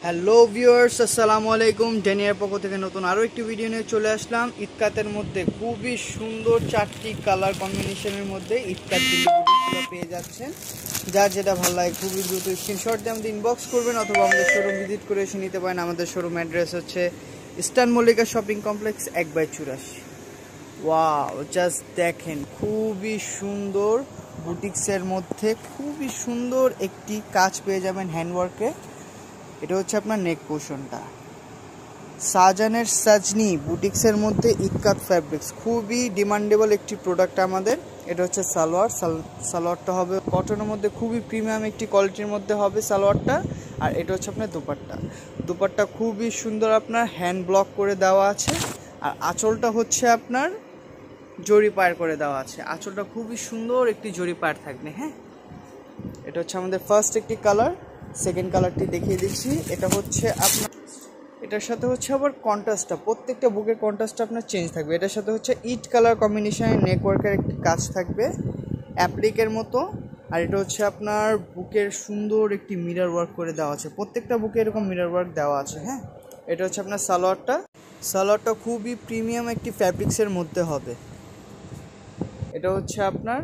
Hello viewers, আসসালামু আলাইকুম। ড্যানিয়ার পক্ষ থেকে নতুন আরও একটি ভিডিও নিয়ে চলে আসলাম। ইটকাতের মধ্যে খুবই সুন্দর চারটি কালার কম্বিনেশনের মধ্যে ইটকাত দিল্লি পেয়ে যাচ্ছেন। যার যেটা ভালো লাগে খুবই দ্রুত স্ক্রিনশট দিয়ে আমাদের ইনবক্স করবেন অথবা আমাদের শোরুম ভিজিট করে এসে নিতে পারেন। আমাদের শোরুম অ্যাড্রেস হচ্ছে eastern Mallika shopping complex 1/84। Wow, just দেখেন খুবই সুন্দর বুটিক্সের মধ্যে খুবই সুন্দর একটি কাজ পেয়ে যাবেন হ্যান্ডওয়ার্কে। এটা হচ্ছে আপনার নেক পোর্শনটা। সাজানের সাজনি বুটিক্সের মধ্যে ইটকাত ফ্যাব্রিক্স খুবই ডিমান্ডেবল একটি প্রোডাক্ট আমাদের। এটা হচ্ছে সালোয়ার। সালোয়ারটা হবে কটনের মধ্যে, খুবই প্রিমিয়াম একটি কোয়ালিটির মধ্যে হবে সালোয়ারটা। আর এটা হচ্ছে আপনার দুপাট্টা খুবই সুন্দর, আপনার হ্যান্ড ব্লক করে দেওয়া আছে। আর আঁচলটা হচ্ছে আপনার জরি পায়ের করে দেওয়া আছে। আঁচলটা খুবই সুন্দর একটি জরি পায়ের থাকবে। হ্যাঁ, এটা হচ্ছে আমাদের ফার্স্ট একটি কালার। সেকেন্ড কালারটি দেখিয়ে দিচ্ছি। এটা হচ্ছে আপনার, এটার সাথে হচ্ছে আবার কন্ট্রাস্টটা, প্রত্যেকটা বুকের কন্ট্রাস্টটা আপনার চেঞ্জ থাকবে। এটার সাথে হচ্ছে ইট কালার কম্বিনেশনের নেকওয়ার্কের একটি কাজ থাকবে অ্যাপ্লিকের মতো। আর এটা হচ্ছে আপনার বুকের সুন্দর একটি মিরর ওয়ার্ক করে দেওয়া আছে। প্রত্যেকটা বুকে এরকম মিরর ওয়ার্ক দেওয়া আছে। হ্যাঁ, এটা হচ্ছে আপনার সালোয়ারটা খুবই প্রিমিয়াম একটি ফ্যাব্রিক্সের মধ্যে হবে। এটা হচ্ছে আপনার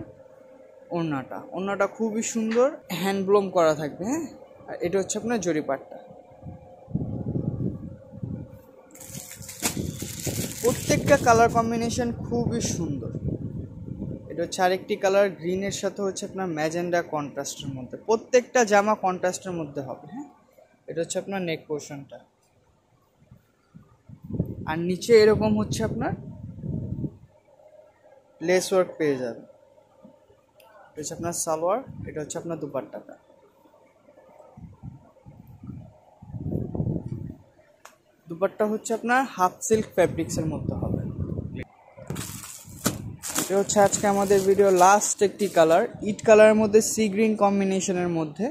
ওড়নাটা খুবই সুন্দর হ্যান্ডব্লুম করা থাকবে। হ্যাঁ, আর এটা হচ্ছে আপনার জরি পাটটা। প্রত্যেকটা কালার কম্বিনেশন খুবই সুন্দর। এটা হচ্ছে আরেকটি কালার গ্রিনের সাথে হচ্ছে আপনার ম্যাজেন্ডা কন্ট্রাস্টের মধ্যে। প্রত্যেকটা জামা কন্ট্রাস্টের মধ্যে হবে। হ্যাঁ, এটা হচ্ছে আপনার নেক পোর্শনটা। আর নিচে এরকম হচ্ছে আপনার লেস ওয়ার্ক পেয়ে যাবে। এটা হচ্ছে আপনার সালোয়ার। এটা হচ্ছে আপনার দুপাট্টাটা। দুপাট্টা হচ্ছে আপনার হাফ সিল্ক ফ্যাব্রিক্সের মধ্যে হবে। এটা হচ্ছে আজকে আমাদের ভিডিও লাস্ট একটি কালার, ইট কালারের মধ্যে সি গ্রিন কম্বিনেশনের মধ্যে।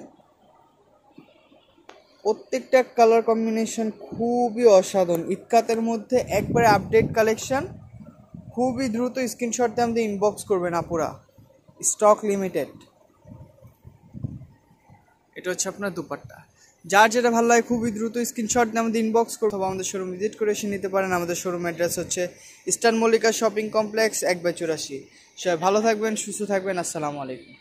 প্রত্যেকটা কালার কম্বিনেশন খুবই অসাধারণ। ইটকাতের মধ্যে একবারে আপডেট কালেকশন। খুবই দ্রুত স্ক্রিনশট দিয়ে আমাদের ইনবক্স করবেন আপুরা, স্টক লিমিটেড। এটা হচ্ছে আপনার দুপাট্টা। যার যেটা ভালো লাগে খুবই দ্রুত স্ক্রিনশট দিয়ে আমাদের ইনবক্স করতে হবে। আমাদের শোরুম ভিজিট করে এসে নিতে পারেন। আমাদের শোরুম অ্যাড্রেস হচ্ছে ইস্টার্ন মল্লিকা শপিং কমপ্লেক্স 1/84। সবাই ভালো থাকবেন, সুস্থ থাকবেন। আসসালামু আলাইকুম।